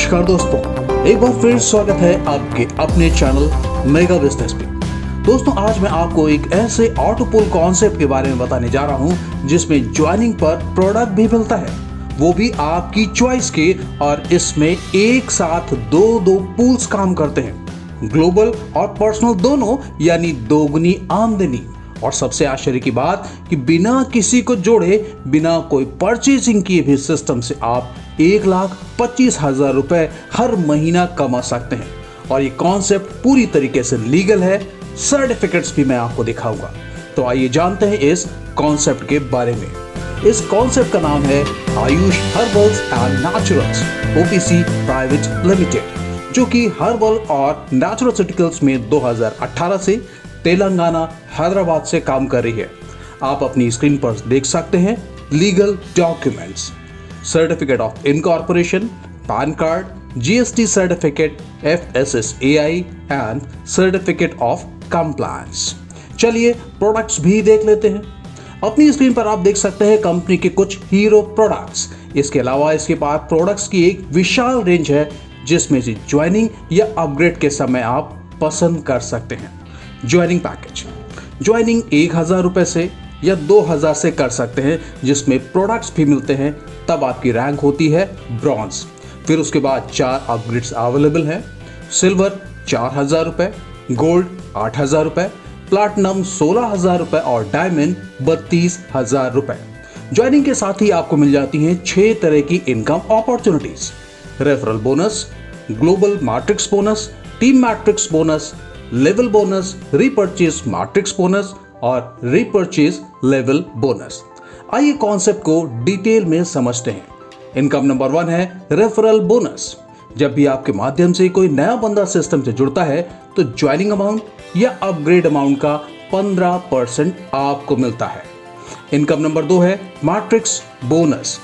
नमस्कार दोस्तों, एक बार फिर स्वागत है आपके अपने चैनल मेगा बिजनेस पे। दोस्तों, आज मैं आपको एक ऐसे ऑटो पुल कॉन्सेप्ट के बारे में बताने जा रहा हूं जिसमें ज्वाइनिंग पर प्रोडक्ट भी मिलता है, वो भी आपकी चॉइस के, और इसमें एक साथ दो पूल्स काम करते हैं, ग्लोबल और पर्सनल दोनों, यानी दोगुनी आमदनी। और सबसे आश्चर्य की बात कि बिना किसी को जोड़े, बिना कोई परचेजिंग किए भी सिस्टम से आप 1,25,000 रुपए हर महीना कमा सकते हैं। और ये कॉन्सेप्ट पूरी तरीके से लीगल है, सर्टिफिकेट्स भी मैं आपको दिखाऊंगा। तो आइए जानते हैं इस कॉन्सेप्ट के बारे में। इस कॉन्सेप्ट का नाम है Ayush herbals and naturals OPC private limited, जो कि हर्बल और नेचुरोसिटिकल्स में 2018 से तेलंगाना हैदराबाद से काम कर रही है। आप अपनी स्क्रीन पर देख सकते हैं legal documents, certificate of incorporation, pan card, GST certificate, FSSAI and certificate of compliance. चलिए प्रोडक्ट्स भी देख लेते हैं। अपनी स्क्रीन पर आप देख सकते हैं कंपनी के कुछ हीरो प्रोडक्ट्स। इसके अलावा इसके पास प्रोडक्ट्स की एक विशाल रेंज है, जिसमें से ज्वाइनिंग या अपग्रेड के समय आप पसंद कर सकते हैं। ज्वाइनिंग पैकेज, ज्वाइनिंग 1,000 रुपए से या 2,000 से कर सकते हैं, जिसमें प्रोडक्ट्स भी मिलते हैं। तब आपकी रैंक होती है ब्रॉन्ज। फिर उसके बाद 4 अपग्रेड्स अवेलेबल हैं। सिल्वर 4,000 रुपए, गोल्ड 8,000 रुपए, प्लैटिनम 16,000 रुपए और डायमंड 32,000 रुपए। ज्वाइनिंग के साथ ही आपको मिल जाती हैं 6 तरह की income opportunities: referral bonus, global matrix bonus, team matrix bonus, level bonus, repurchase matrix bonus और रीपर्चेज लेवल बोनस। आइए कॉन्सेप्ट को डिटेल में समझते हैं। इनकम नंबर 1 है रेफरल बोनस। जब भी आपके माध्यम से कोई नया बंदा सिस्टम से जुड़ता है तो ज्वाइनिंग अमाउंट या अपग्रेड अमाउंट का 15% आपको मिलता है। इनकम नंबर 2 है मैट्रिक्स बोनस।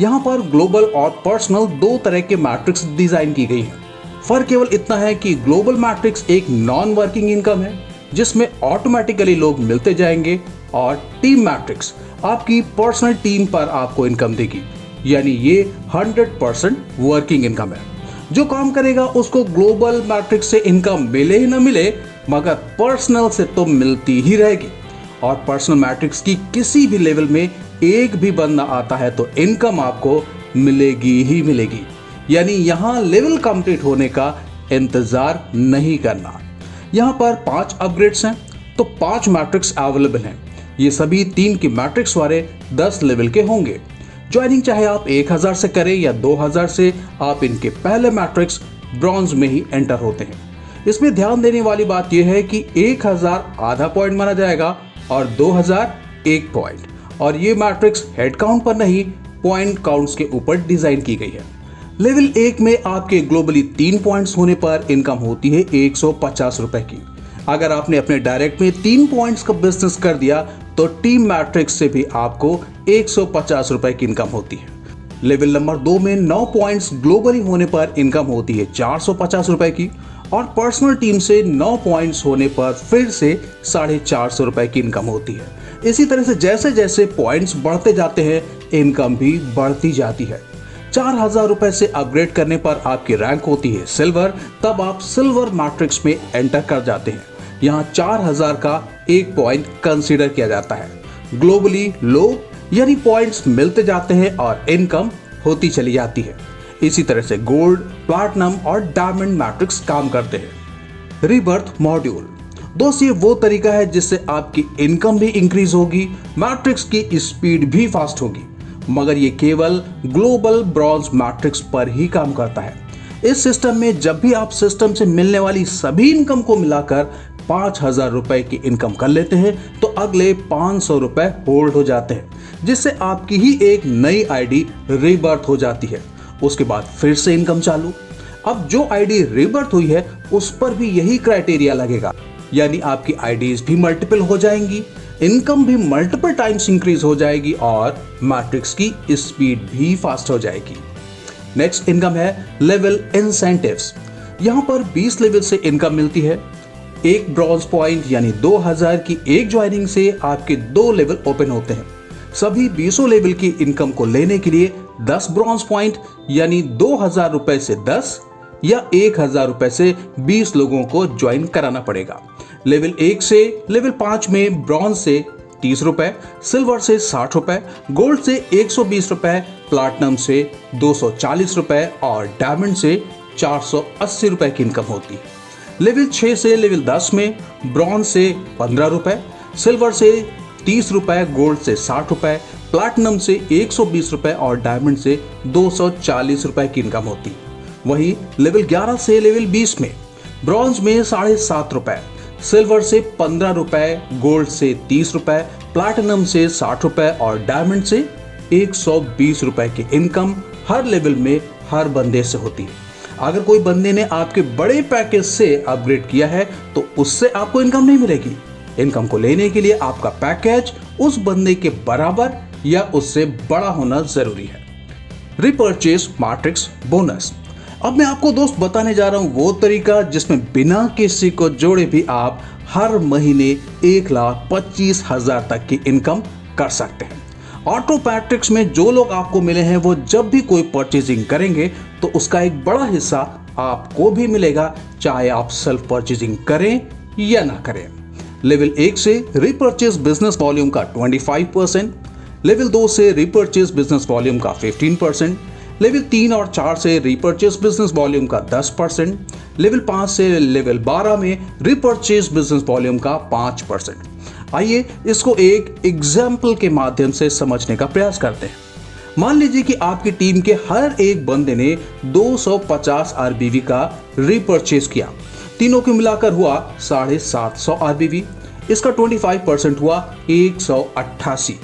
यहाँ पर ग्लोबल और पर्सनल 2 तरह के मैट्रिक्स डिजाइन की गई है। फर्क केवल इतना है कि ग्लोबल मैट्रिक्स एक नॉन वर्किंग इनकम है, जिसमें ऑटोमेटिकली लोग मिलते जाएंगे, और टीम मैट्रिक्स आपकी पर्सनल टीम पर आपको इनकम देगी, यानी ये 100% वर्किंग इनकम है। जो काम करेगा उसको ग्लोबल मैट्रिक्स से इनकम मिले ही ना मिले, मगर पर्सनल से तो मिलती ही रहेगी। और पर्सनल मैट्रिक्स की किसी भी लेवल में एक भी बंदा आता है तो इनकम आपको मिलेगी ही मिलेगी, यानी यहाँ लेवल कंप्लीट होने का इंतजार नहीं करना। यहाँ पर 5 अपग्रेड्स हैं तो 5 मैट्रिक्स अवेलेबल हैं। ये सभी 3 की मैट्रिक्स वाले 10 लेवल के होंगे। ज्वाइनिंग चाहे आप 1,000 से करें या 2,000 से, आप इनके पहले मैट्रिक्स ब्रॉन्ज में ही एंटर होते हैं। इसमें ध्यान देने वाली बात यह है कि 1,000 आधा पॉइंट माना जाएगा और 2,000 1 पॉइंट, और ये मैट्रिक्स हेड काउंट पर नहीं, पॉइंट काउंट्स के ऊपर डिजाइन की गई है। लेवल 1 में आपके ग्लोबली 3 पॉइंट्स होने पर इनकम होती है 150 रुपए की। अगर आपने अपने डायरेक्ट में 3 पॉइंट्स का बिजनेस कर दिया तो टीम मैट्रिक्स से भी आपको 150 रुपए की इनकम होती है। लेवल नंबर 2 में 9 पॉइंट्स ग्लोबली होने पर इनकम होती है 450 रुपए की, और पर्सनल टीम से 9 पॉइंट्स होने पर फिर से 450 रुपए की इनकम होती है। इसी तरह से जैसे जैसे पॉइंट्स बढ़ते जाते हैं, इनकम भी बढ़ती जाती है। 4,000 रुपए से अपग्रेड करने पर आपकी रैंक होती है सिल्वर। तब आप सिल्वर मैट्रिक्स में एंटर कर जाते हैं। यहाँ 4,000 का 1 पॉइंट कंसीडर किया जाता है। ग्लोबली लो, यानी पॉइंट्स मिलते जाते हैं और इनकम होती चली जाती है। इसी तरह से गोल्ड, प्लैटिनम और डायमंड मैट्रिक्स काम करते हैं। रीबर्थ मॉड्यूल, दोस्त ये वो तरीका है जिससे आपकी इनकम भी इंक्रीज होगी, मैट्रिक्स की स्पीड भी फास्ट होगी, मगर ये केवल ग्लोबल ब्रॉन्ज मैट्रिक्स पर ही काम करता है। इस सिस्टम में जब भी आप सिस्टम से मिलने वाली सभी इनकम को मिलाकर 5,000 रुपए की इनकम कर लेते हैं तो अगले 500 रुपए होल्ड हो जाते हैं, जिससे आपकी ही एक नई आईडी रीबर्थ हो जाती है। उसके बाद फिर से इनकम चालू। अब जो आईडी रीबर्थ हुई है उस पर भी यही क्राइटेरिया लगेगा, यानी आपकी आईडीज भी मल्टीपल हो जाएंगी, इनकम भी मल्टीपल टाइम्स इंक्रीज हो जाएगी और मैट्रिक्स की स्पीड भी फास्ट हो जाएगी। नेक्स्ट इनकम है लेवल इंसेंटिव्स। यहाँ पर 20 लेवल से इनकम मिलती है। एक ब्रॉन्ज पॉइंट यानी 2,000 की एक ज्वाइनिंग से आपके 2 लेवल ओपन होते हैं। सभी 20 लेवल की इनकम को लेने के लिए 10 ब्रॉन्ज पॉइंट यानी 2,000 रुपए से 10 या 1,000 रुपए से 20 लोगों को ज्वाइन कराना पड़ेगा। लेवल 1 से लेवल 5 में ब्रॉन्ज से 30 रुपए, सिल्वर से 60 रुपए, गोल्ड से 120 रुपए, प्लैटिनम से 240 रुपए और डायमंड से 480 रुपए की इनकम होती है। लेवल 6 से लेवल 10 में ब्रॉन्ज से 15 रुपए, सिल्वर से 30 रुपए, गोल्ड से 60 रुपए, प्लैटिनम से 120 रुपए और डायमंड से 240 रुपए की इनकम होती है। वहीं लेवल 11 से लेवल 20 में ब्रॉन्ज में 7.5 रुपए, सिल्वर से 15 रुपए, गोल्ड से 30 रुपए, प्लैटिनम से 60 रुपए और डायमंड से 120 रुपए की इनकम हर लेवल में हर बंदे से होती है। अगर कोई बंदे ने आपके बड़े पैकेज से अपग्रेड किया है तो उससे आपको इनकम नहीं मिलेगी। इनकम को लेने के लिए आपका पैकेज उस बंदे के बराबर या उससे बड़ा होना जरूरी है। Repurchase matrix bonus. अब मैं आपको दोस्त बताने जा रहा हूं वो तरीका जिसमें बिना किसी को जोड़े भी आप हर महीने 1,25,000 तक की इनकम कर सकते हैं। ऑटो पैट्रिक्स में जो लोग आपको मिले हैं वो जब भी कोई परचेजिंग करेंगे तो उसका एक बड़ा हिस्सा आपको भी मिलेगा, चाहे आप सेल्फ परचेजिंग करें या ना करें। लेवल 1 से रिपर्चेज बिजनेस वॉल्यूम का 25%, लेवल 2 से रिपर्चेज बिजनेस वॉल्यूम का 15%, लेवल 3 और 4 से रिपर्चेज बिजनेस वॉल्यूम का 10%, लेवल 5 से लेवल 12 में रिपर्चेज बिजनेस वॉल्यूम का 5%। आइए इसको एक एग्जाम्पल के माध्यम से समझने का प्रयास करते हैं। मान लीजिए कि आपकी टीम के हर एक बंदे ने 250 आरबीवी का रिपर्चेज किया, तीनों को मिलाकर हुआ 750 आरबीवी। इसका 25% हुआ 188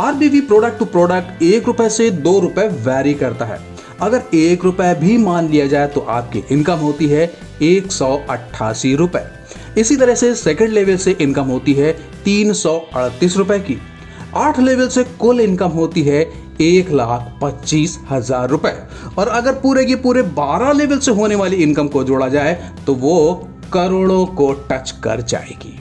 आरबीवी। प्रोडक्ट टू प्रोडक्ट 1 रुपए से 2 रुपए वैरी करता है। अगर 1 रुपए भी मान लिया जाए तो आपकी इनकम होती है 188 रुपए। इसी तरह से सेकंड लेवल से इनकम होती है 338 रुपए की। 8 लेवल से कुल इनकम होती है 1,25,000 रुपए। और अगर पूरे की पूरे 12 लेवल से होने वाली इनकम को जोड़ा जाए तो वो करोड़ों को टच कर जाएगी।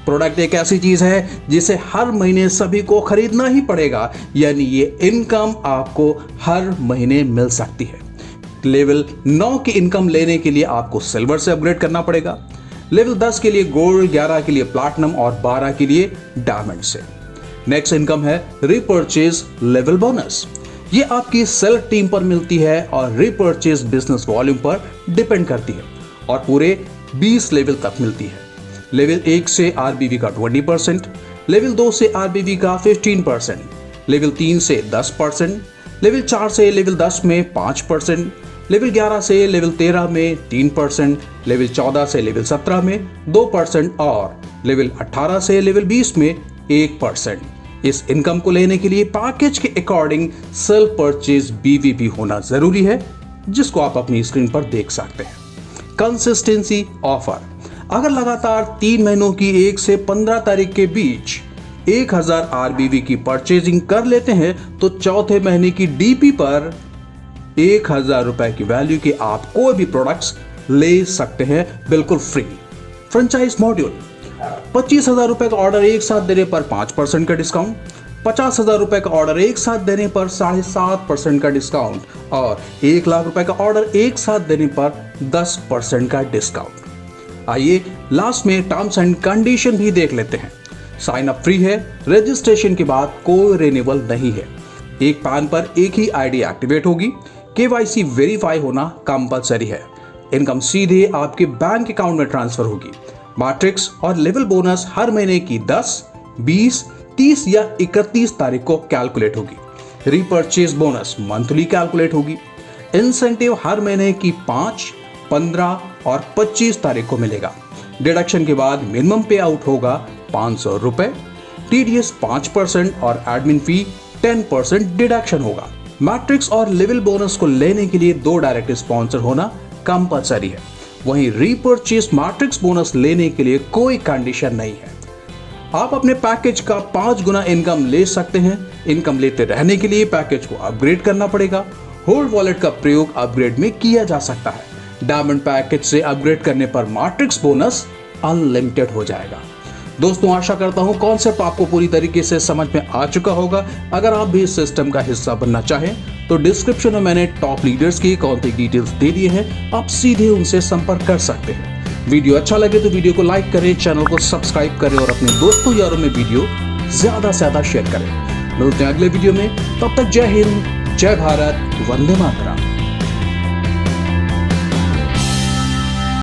प्रोडक्ट एक ऐसी चीज है जिसे हर महीने सभी को खरीदना ही पड़ेगा, यानी ये इनकम आपको हर महीने मिल सकती है। लेवल 9 की इनकम लेने के लिए आपको सिल्वर से अपग्रेड करना पड़ेगा, लेवल 10 के लिए गोल्ड, 11 के लिए प्लैटिनम और 12 के लिए डायमंड से। नेक्स्ट इनकम है रिपर्चेज लेवल बोनस। ये आपकी सेल्फ टीम पर मिलती है और रिपर्चेज बिजनेस वॉल्यूम पर डिपेंड करती है और पूरे 20 लेवल तक मिलती है। लेवल 1 से आरबीवी का 20%, लेवल 2 से आरबीवी का 15%, लेवल 3 से 10%, लेवल 4 से लेवल 10 में 5%, लेवल 11 से लेवल 13 में 3%, लेवल 14 से लेवल 17 में 2% और लेवल 18 से लेवल 20 में 1%। इस इनकम को लेने के लिए पैकेज के अकॉर्डिंग सेल्फ परचेज बीवीपी होना जरूरी है, जिसको आप अपनी स्क्रीन पर देख सकते हैं। Consistency offer. अगर लगातार 3 महीनों की 1 से 15 तारीख के बीच 1,000 आरबीवी की परचेजिंग कर लेते हैं तो चौथे महीने की डीपी पर 1,000 रुपए की वैल्यू के आप कोई भी प्रोडक्ट्स ले सकते हैं बिल्कुल फ्री। Franchise module. 25,000 रुपए का ऑर्डर एक साथ देने पर 5% का डिस्काउंट, 50,000 रुपए का ऑर्डर एक साथ देने पर 7.5% का डिस्काउंट और 1,00,000 रुपए का ऑर्डर एक साथ देने पर 10% का डिस्काउंट। आइए लास्ट में टर्म्स एंड कंडीशन भी देख लेते हैं। साइन अप फ्री है, रजिस्ट्रेशन के बाद कोई रिन्यूअल नहीं है, एक पैन पर एक ही आईडी एक्टिवेट होगी, केवाईसी वेरीफाई होना कंपलसरी है, इनकम सीधे आपके बैंक अकाउंट में ट्रांसफर होगी। मैट्रिक्स और लेवल बोनस हर महीने की 10, 20, 30 या 31 तारीख को कैलकुलेट होगी। रिपर्चेज बोनस मंथली कैलकुलेट होगी। इंसेंटिव हर महीने की 5, 15 और 25 तारीख को मिलेगा। डिडक्शन के बाद मिनिमम पे आउट होगा 500 रुपए, टीडीएस 5% और एडमिन फी 10% डिडक्शन होगा। मैट्रिक्स और लेवल बोनस को लेने के लिए 2 डायरेक्ट स्पॉन्सर होना कंपलसरी है। वहीं रिपर्चेज मैट्रिक्स बोनस लेने के लिए कोई कंडीशन नहीं है। आप अपने पैकेज का 5 गुना इनकम ले सकते हैं। इनकम लेते रहने के लिए पैकेज को अपग्रेड करना पड़ेगा। होल्ड वॉलेट का प्रयोग अपग्रेड में किया जा सकता है। डायमंड पैकेज से अपग्रेड करने पर मैट्रिक्स बोनस अनलिमिटेड हो जाएगा। दोस्तों, आशा करता हूं कॉन्सेप्ट आपको पूरी तरीके से समझ में आ चुका होगा। अगर आप भी इस सिस्टम का हिस्सा बनना चाहें तो डिस्क्रिप्शन में मैंने टॉप लीडर्स की कॉन्टैक्ट डिटेल्स दे दिए हैं, आप सीधे उनसे संपर्क कर सकते हैं। वीडियो अच्छा लगे तो वीडियो को लाइक करें, चैनल को सब्सक्राइब करें और अपने दोस्तों यारों में वीडियो ज्यादा से ज्यादा शेयर करें। मिलते हैं अगले वीडियो में, तब तक जय हिंद, जय भारत, वंदे मातरम।